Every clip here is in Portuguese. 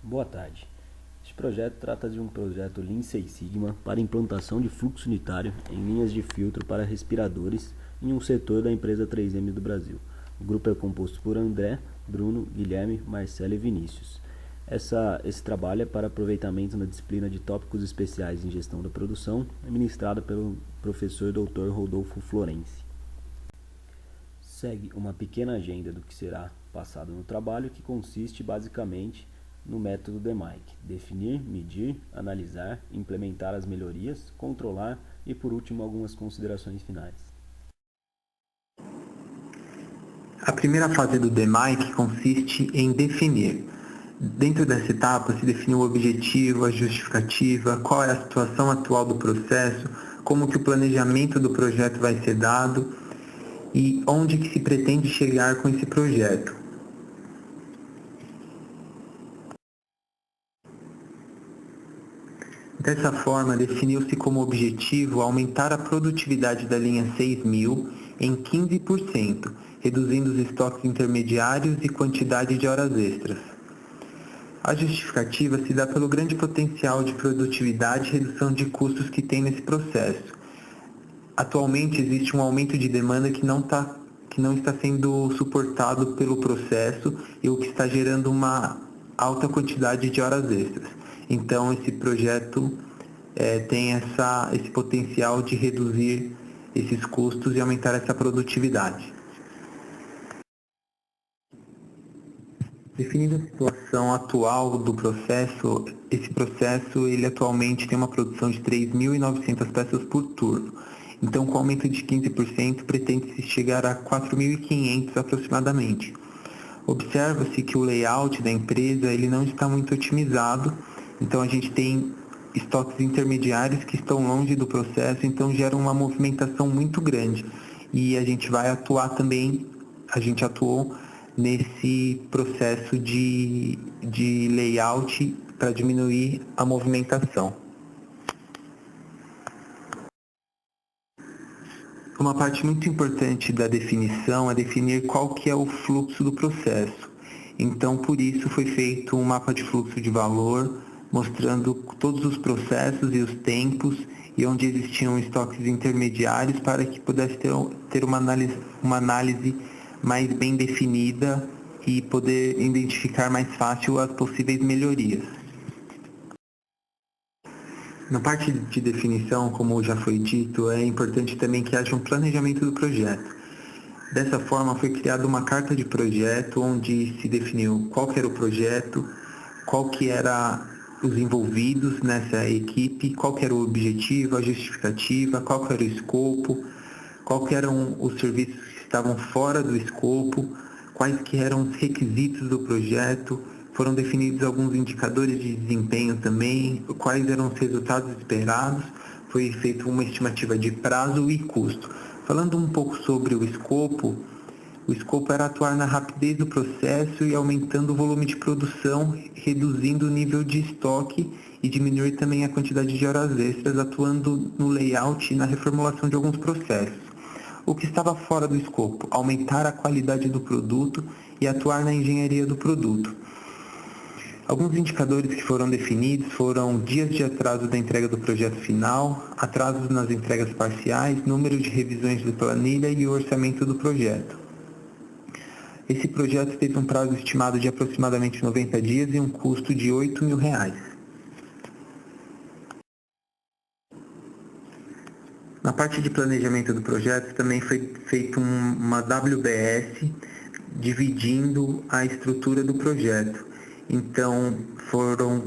Boa tarde. Este projeto trata de um projeto Lean Six Sigma para implantação de fluxo unitário em linhas de filtro para respiradores em um setor da empresa 3M do Brasil. O grupo é composto por André, Bruno, Guilherme, Marcelo e Vinícius. Esse trabalho é para aproveitamento na disciplina de tópicos especiais em gestão da produção, ministrada pelo professor Dr. Rodolfo Florenci. Segue uma pequena agenda do que será passado no trabalho, que consiste basicamente no método DMAIC: definir, medir, analisar, implementar as melhorias, controlar e, por último, algumas considerações finais. A primeira fase do DMAIC consiste em definir. Dentro dessa etapa se define o objetivo, a justificativa, qual é a situação atual do processo, como que o planejamento do projeto vai ser dado e onde que se pretende chegar com esse projeto. Dessa forma, definiu-se como objetivo aumentar a produtividade da linha 6000 em 15%, reduzindo os estoques intermediários e quantidade de horas extras. A justificativa se dá pelo grande potencial de produtividade e redução de custos que tem nesse processo. Atualmente existe um aumento de demanda que não está sendo suportado pelo processo e o que está gerando uma alta quantidade de horas extras. Então esse projeto tem esse potencial de reduzir esses custos e aumentar essa produtividade. Definindo a situação atual do processo, esse processo ele atualmente tem uma produção de 3.900 peças por turno. Então, com aumento de 15%, pretende-se chegar a 4.500 aproximadamente. Observa-se que o layout da empresa ele não está muito otimizado, então a gente tem estoques intermediários que estão longe do processo, então gera uma movimentação muito grande. E a gente vai atuar também, a gente atuou nesse processo de layout para diminuir a movimentação. Uma parte muito importante da definição é definir qual que é o fluxo do processo. Então, por isso foi feito um mapa de fluxo de valor, mostrando todos os processos e os tempos e onde existiam estoques intermediários para que pudesse ter uma análise mais bem definida e poder identificar mais fácil as possíveis melhorias. Na parte de definição, como já foi dito, é importante também que haja um planejamento do projeto. Dessa forma, foi criada uma carta de projeto onde se definiu qual que era o projeto, qual que era os envolvidos nessa equipe, qual que era o objetivo, a justificativa, qual que era o escopo, qual que eram os serviços que estavam fora do escopo, quais que eram os requisitos do projeto, foram definidos alguns indicadores de desempenho também, quais eram os resultados esperados, foi feita uma estimativa de prazo e custo. Falando um pouco sobre o escopo era atuar na rapidez do processo e aumentando o volume de produção, reduzindo o nível de estoque e diminuir também a quantidade de horas extras, atuando no layout e na reformulação de alguns processos. O que estava fora do escopo, aumentar a qualidade do produto e atuar na engenharia do produto. Alguns indicadores que foram definidos foram dias de atraso da entrega do projeto final, atrasos nas entregas parciais, número de revisões de planilha e o orçamento do projeto. Esse projeto teve um prazo estimado de aproximadamente 90 dias e um custo de R$ 8.000. Na parte de planejamento do projeto também foi feita uma WBS dividindo a estrutura do projeto. Então foram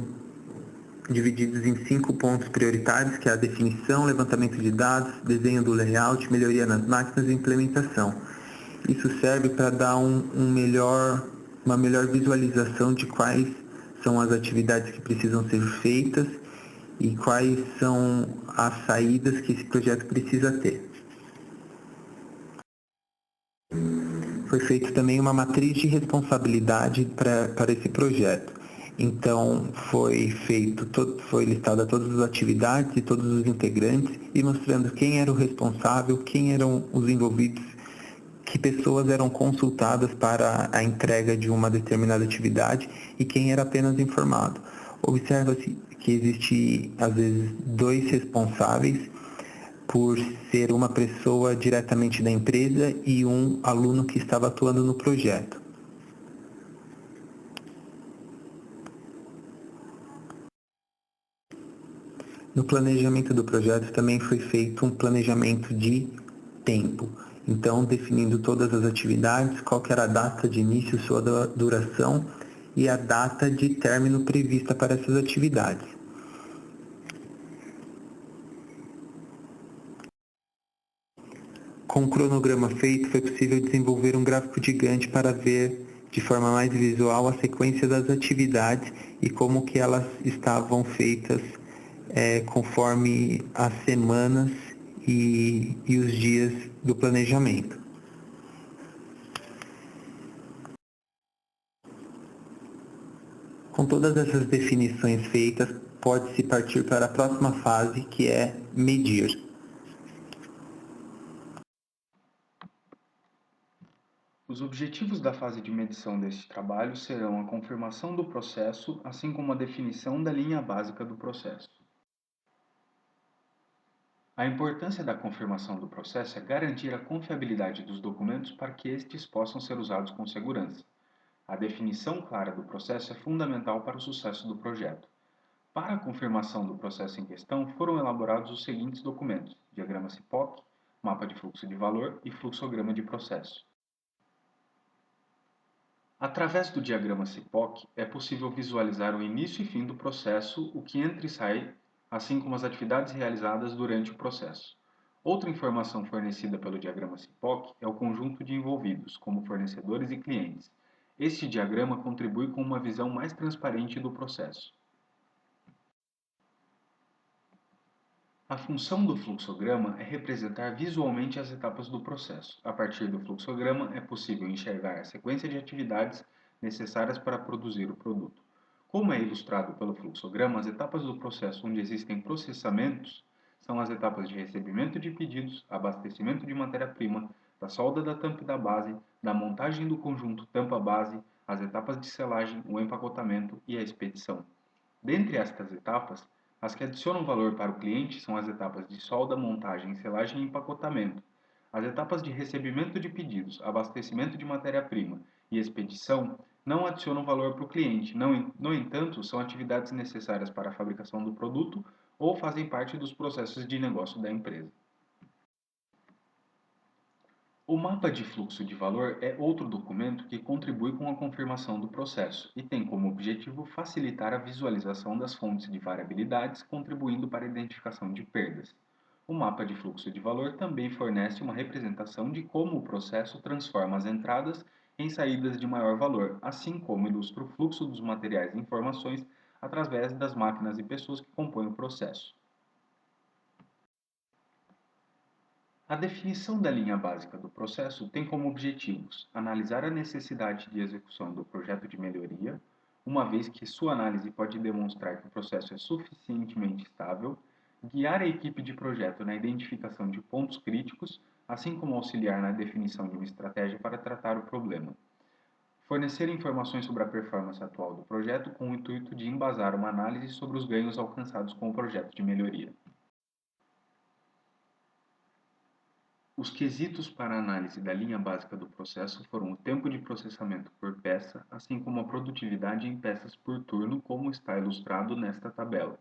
divididos em 5 pontos prioritários, que é a definição, levantamento de dados, desenho do layout, melhoria nas máquinas e implementação. Isso serve para dar uma melhor visualização de quais são as atividades que precisam ser feitas e quais são as saídas que esse projeto precisa ter. Foi feita também uma matriz de responsabilidade para esse projeto. Então foi listada todas as atividades e todos os integrantes e mostrando quem era o responsável, quem eram os envolvidos, que pessoas eram consultadas para a entrega de uma determinada atividade e quem era apenas informado. Observa-se que existe, às vezes, 2 responsáveis por ser uma pessoa diretamente da empresa e um aluno que estava atuando no projeto. No planejamento do projeto também foi feito um planejamento de tempo. Então, definindo todas as atividades, qual que era a data de início, sua duração e a data de término prevista para essas atividades. Com o cronograma feito, foi possível desenvolver um gráfico gigante para ver de forma mais visual a sequência das atividades e como que elas estavam feitas conforme as semanas e os dias do planejamento. Com todas essas definições feitas, pode-se partir para a próxima fase, que é medir. Os objetivos da fase de medição deste trabalho serão a confirmação do processo, assim como a definição da linha básica do processo. A importância da confirmação do processo é garantir a confiabilidade dos documentos para que estes possam ser usados com segurança. A definição clara do processo é fundamental para o sucesso do projeto. Para a confirmação do processo em questão, foram elaborados os seguintes documentos: diagrama CIPOC, mapa de fluxo de valor e fluxograma de processo. Através do diagrama CIPOC, é possível visualizar o início e fim do processo, o que entra e sai, assim como as atividades realizadas durante o processo. Outra informação fornecida pelo diagrama CIPOC é o conjunto de envolvidos, como fornecedores e clientes. Este diagrama contribui com uma visão mais transparente do processo. A função do fluxograma é representar visualmente as etapas do processo. A partir do fluxograma, é possível enxergar a sequência de atividades necessárias para produzir o produto. Como é ilustrado pelo fluxograma, as etapas do processo onde existem processamentos são as etapas de recebimento de pedidos, abastecimento de matéria-prima, da solda da tampa e da base, da montagem do conjunto tampa-base, as etapas de selagem, o empacotamento e a expedição. Dentre estas etapas, as que adicionam valor para o cliente são as etapas de solda, montagem, selagem e empacotamento. As etapas de recebimento de pedidos, abastecimento de matéria-prima e expedição não adicionam valor para o cliente, no entanto, são atividades necessárias para a fabricação do produto ou fazem parte dos processos de negócio da empresa. O mapa de fluxo de valor é outro documento que contribui com a confirmação do processo e tem como objetivo facilitar a visualização das fontes de variabilidades, contribuindo para a identificação de perdas. O mapa de fluxo de valor também fornece uma representação de como o processo transforma as entradas em saídas de maior valor, assim como ilustra o fluxo dos materiais e informações através das máquinas e pessoas que compõem o processo. A definição da linha básica do processo tem como objetivos analisar a necessidade de execução do projeto de melhoria, uma vez que sua análise pode demonstrar que o processo é suficientemente estável, guiar a equipe de projeto na identificação de pontos críticos, assim como auxiliar na definição de uma estratégia para tratar o problema. Fornecer informações sobre a performance atual do projeto com o intuito de embasar uma análise sobre os ganhos alcançados com o projeto de melhoria. Os quesitos para a análise da linha básica do processo foram o tempo de processamento por peça, assim como a produtividade em peças por turno, como está ilustrado nesta tabela.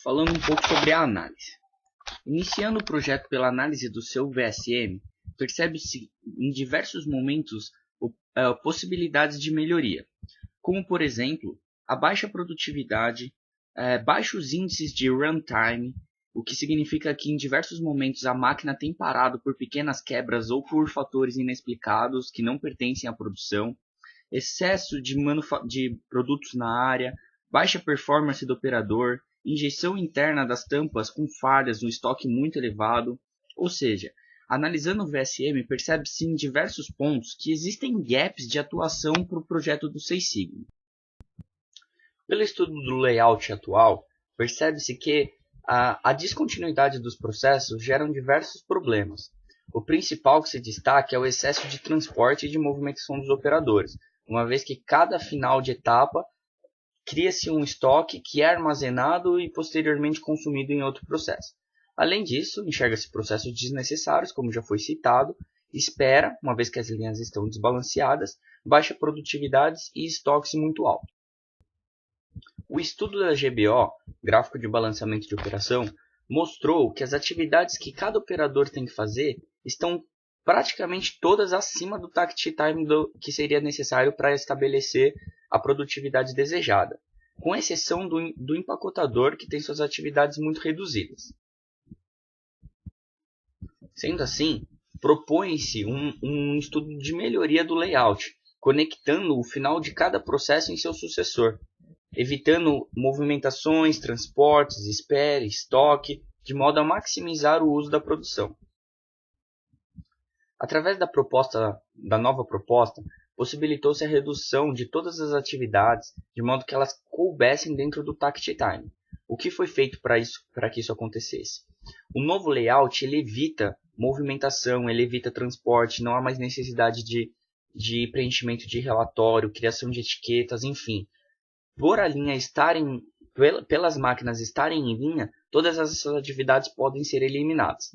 Falando um pouco sobre a análise. Iniciando o projeto pela análise do seu VSM, percebe-se em diversos momentos possibilidades de melhoria, como por exemplo, a baixa produtividade, baixos índices de runtime, o que significa que em diversos momentos a máquina tem parado por pequenas quebras ou por fatores inexplicados que não pertencem à produção, excesso de produtos na área, baixa performance do operador, injeção interna das tampas com falhas no estoque muito elevado, ou seja, Analisando o VSM, percebe-se em diversos pontos que existem gaps de atuação para o projeto do Six Sigma. Pelo estudo do layout atual, percebe-se que a descontinuidade dos processos geram diversos problemas. O principal que se destaca é o excesso de transporte e de movimentação dos operadores, uma vez que cada final de etapa cria-se um estoque que é armazenado e posteriormente consumido em outro processo. Além disso, enxerga-se processos desnecessários, como já foi citado, espera, uma vez que as linhas estão desbalanceadas, baixa produtividade e estoques muito altos. O estudo da GBO, Gráfico de Balanceamento de Operação, mostrou que as atividades que cada operador tem que fazer estão praticamente todas acima do takt time que seria necessário para estabelecer a produtividade desejada, com exceção do empacotador, que tem suas atividades muito reduzidas. Sendo assim, propõe-se um estudo de melhoria do layout, conectando o final de cada processo em seu sucessor, evitando movimentações, transportes, espera, estoque, de modo a maximizar o uso da produção. Através da nova proposta, possibilitou-se a redução de todas as atividades, de modo que elas coubessem dentro do takt time. O que foi feito para que isso acontecesse? O novo layout ele evita movimentação, ele evita transporte, não há mais necessidade de preenchimento de relatório, criação de etiquetas, enfim. Pelas máquinas estarem em linha, todas essas atividades podem ser eliminadas.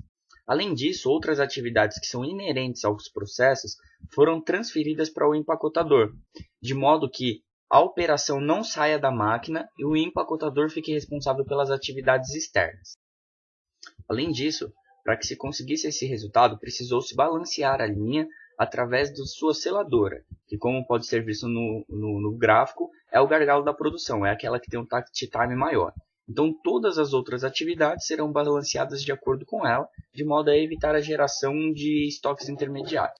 Além disso, outras atividades que são inerentes aos processos foram transferidas para o empacotador, de modo que a operação não saia da máquina e o empacotador fique responsável pelas atividades externas. Além disso, para que se conseguisse esse resultado, precisou-se balancear a linha através de sua seladora, que, como pode ser visto no gráfico, é o gargalo da produção, é aquela que tem um takt time maior. Então, todas as outras atividades serão balanceadas de acordo com ela, de modo a evitar a geração de estoques intermediários.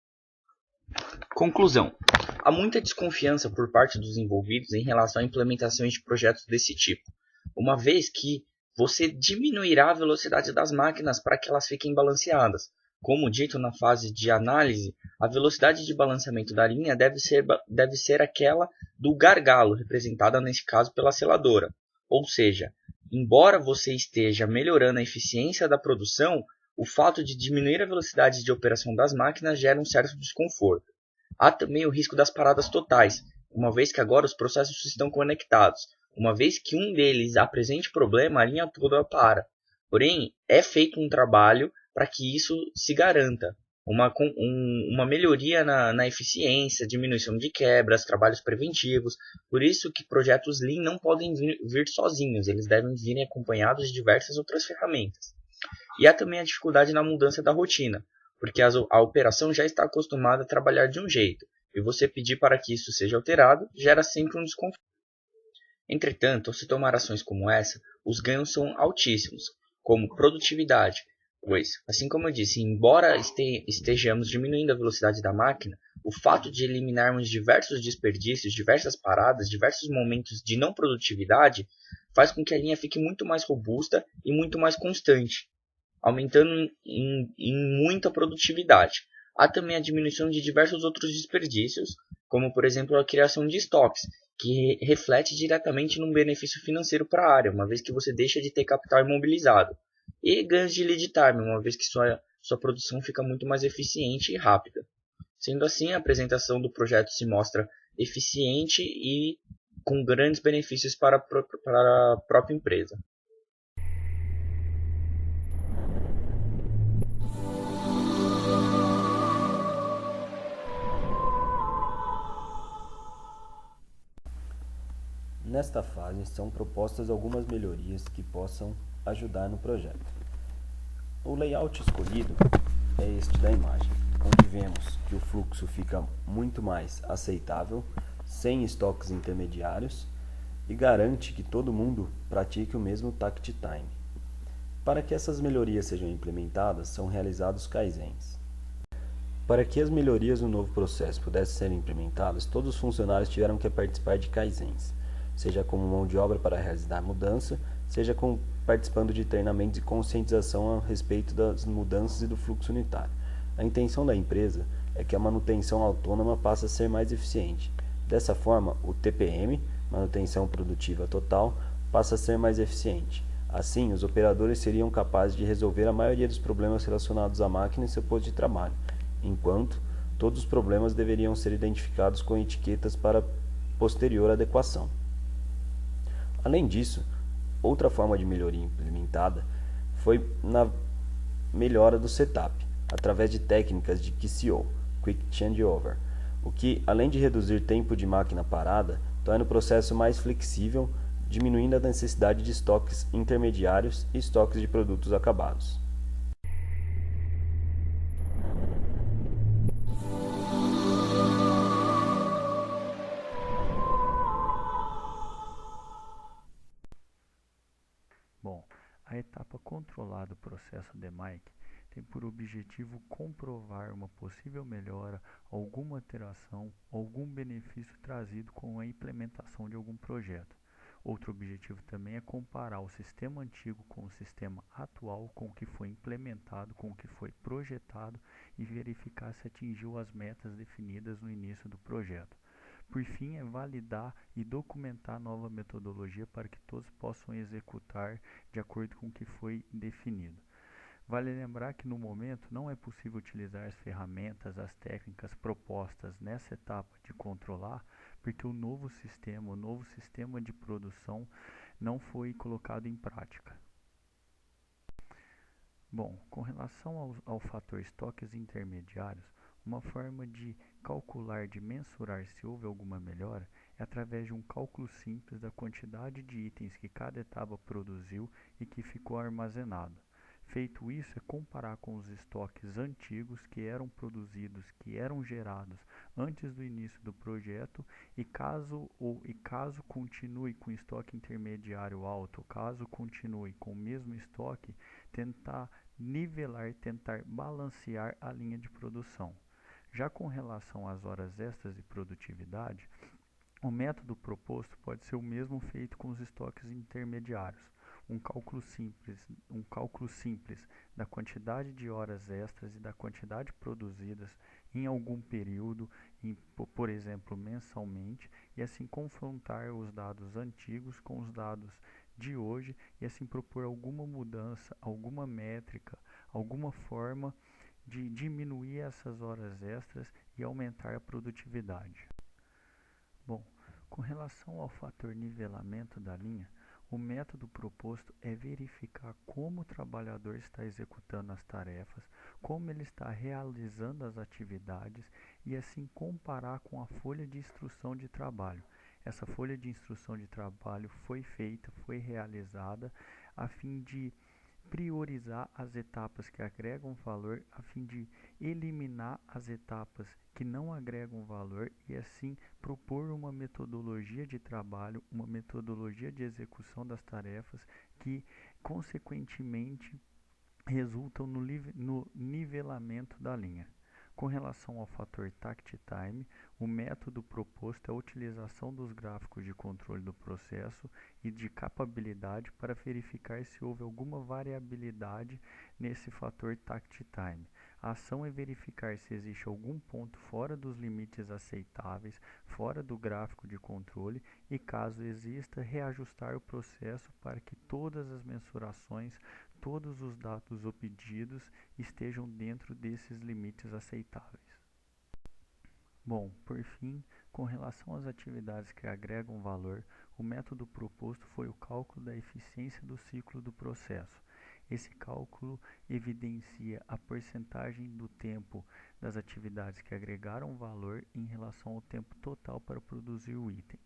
Conclusão. Há muita desconfiança por parte dos envolvidos em relação a implementações de projetos desse tipo, uma vez que você diminuirá a velocidade das máquinas para que elas fiquem balanceadas. Como dito na fase de análise, a velocidade de balanceamento da linha deve ser aquela do gargalo, representada nesse caso pela seladora. Ou seja, embora você esteja melhorando a eficiência da produção, o fato de diminuir a velocidade de operação das máquinas gera um certo desconforto. Há também o risco das paradas totais, uma vez que agora os processos estão conectados. Uma vez que um deles apresente problema, a linha toda para. Porém, é feito um trabalho para que isso se garanta. Uma melhoria na eficiência, diminuição de quebras, trabalhos preventivos. Por isso que projetos Lean não podem vir sozinhos, eles devem vir acompanhados de diversas outras ferramentas. E há também a dificuldade na mudança da rotina, porque a operação já está acostumada a trabalhar de um jeito, e você pedir para que isso seja alterado gera sempre um desconforto. Entretanto, ao se tomar ações como essa, os ganhos são altíssimos, como produtividade, pois, assim como eu disse, embora estejamos diminuindo a velocidade da máquina, o fato de eliminarmos diversos desperdícios, diversas paradas, diversos momentos de não produtividade, faz com que a linha fique muito mais robusta e muito mais constante, aumentando em muita produtividade. Há também a diminuição de diversos outros desperdícios, como por exemplo a criação de estoques, que reflete diretamente num benefício financeiro para a área, uma vez que você deixa de ter capital imobilizado. E ganhos de lead time, uma vez que sua produção fica muito mais eficiente e rápida. Sendo assim, a apresentação do projeto se mostra eficiente e com grandes benefícios para a própria empresa. Nesta fase, são propostas algumas melhorias que possam ajudar no projeto. O layout escolhido é este da imagem, onde vemos que o fluxo fica muito mais aceitável, sem estoques intermediários, e garante que todo mundo pratique o mesmo takt time. Para que essas melhorias sejam implementadas, são realizados kaizens. Para que as melhorias no novo processo pudessem ser implementadas, todos os funcionários tiveram que participar de kaizens, seja como mão de obra para realizar a mudança, seja participando de treinamentos de conscientização a respeito das mudanças e do fluxo unitário. A intenção da empresa é que a manutenção autônoma passe a ser mais eficiente. Dessa forma, o TPM, manutenção produtiva total, passa a ser mais eficiente. Assim, os operadores seriam capazes de resolver a maioria dos problemas relacionados à máquina e seu posto de trabalho, enquanto todos os problemas deveriam ser identificados com etiquetas para posterior adequação. Além disso, outra forma de melhoria implementada foi na melhora do setup, através de técnicas de QCO, Quick Changeover, o que, além de reduzir tempo de máquina parada, torna o processo mais flexível, diminuindo a necessidade de estoques intermediários e estoques de produtos acabados. Bom, a etapa controlar do processo DMAIC tem por objetivo comprovar uma possível melhora, alguma alteração, algum benefício trazido com a implementação de algum projeto. Outro objetivo também é comparar o sistema antigo com o sistema atual, com o que foi implementado, com o que foi projetado e verificar se atingiu as metas definidas no início do projeto. Por fim, é validar e documentar a nova metodologia para que todos possam executar de acordo com o que foi definido. Vale lembrar que no momento não é possível utilizar as ferramentas, as técnicas propostas nessa etapa de controlar, porque o novo sistema de produção não foi colocado em prática. Bom, com relação ao fator estoques intermediários, uma forma de calcular, de mensurar se houve alguma melhora é através de um cálculo simples da quantidade de itens que cada etapa produziu e que ficou armazenado. Feito isso, é comparar com os estoques antigos que eram produzidos, que eram gerados antes do início do projeto e caso continue com estoque intermediário alto, caso continue com o mesmo estoque, tentar nivelar, tentar balancear a linha de produção. Já com relação às horas extras e produtividade, o método proposto pode ser o mesmo feito com os estoques intermediários. Um cálculo simples da quantidade de horas extras e da quantidade produzidas em algum período, por exemplo, mensalmente, e assim confrontar os dados antigos com os dados de hoje e assim propor alguma mudança, alguma métrica, alguma forma de diminuir essas horas extras e aumentar a produtividade. Bom, com relação ao fator nivelamento da linha, o método proposto é verificar como o trabalhador está executando as tarefas, como ele está realizando as atividades e assim comparar com a folha de instrução de trabalho. Essa folha de instrução de trabalho foi realizada a fim de priorizar as etapas que agregam valor, a fim de eliminar as etapas que não agregam valor e assim propor uma metodologia de trabalho, uma metodologia de execução das tarefas que consequentemente resultam no nivelamento da linha. Com relação ao fator Takt Time, o método proposto é a utilização dos gráficos de controle do processo e de capabilidade para verificar se houve alguma variabilidade nesse fator Takt Time. A ação é verificar se existe algum ponto fora dos limites aceitáveis, fora do gráfico de controle e, caso exista, reajustar o processo para que todas as mensurações, todos os dados obtidos estejam dentro desses limites aceitáveis. Bom, por fim, com relação às atividades que agregam valor, o método proposto foi o cálculo da eficiência do ciclo do processo. Esse cálculo evidencia a porcentagem do tempo das atividades que agregaram valor em relação ao tempo total para produzir o item.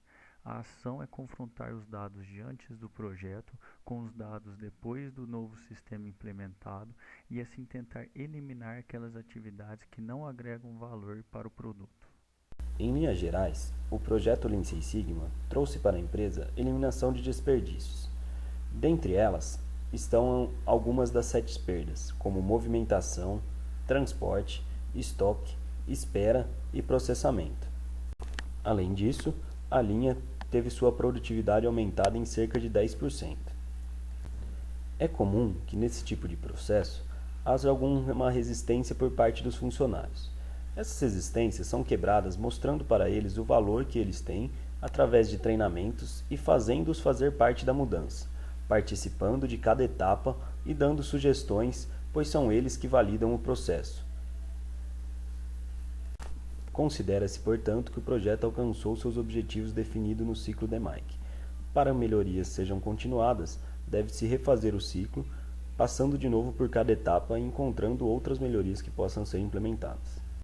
A ação é confrontar os dados de antes do projeto com os dados depois do novo sistema implementado e assim tentar eliminar aquelas atividades que não agregam valor para o produto. Em linhas gerais, o projeto Lean Six Sigma trouxe para a empresa eliminação de desperdícios. Dentre elas, estão algumas das 7 perdas, como movimentação, transporte, estoque, espera e processamento. Além disso, a linha teve sua produtividade aumentada em cerca de 10%. É comum que nesse tipo de processo haja alguma resistência por parte dos funcionários. Essas resistências são quebradas mostrando para eles o valor que eles têm através de treinamentos e fazendo-os fazer parte da mudança, participando de cada etapa e dando sugestões, pois são eles que validam o processo. Considera-se, portanto, que o projeto alcançou seus objetivos definidos no ciclo DMAIC. Para melhorias sejam continuadas, deve-se refazer o ciclo, passando de novo por cada etapa e encontrando outras melhorias que possam ser implementadas.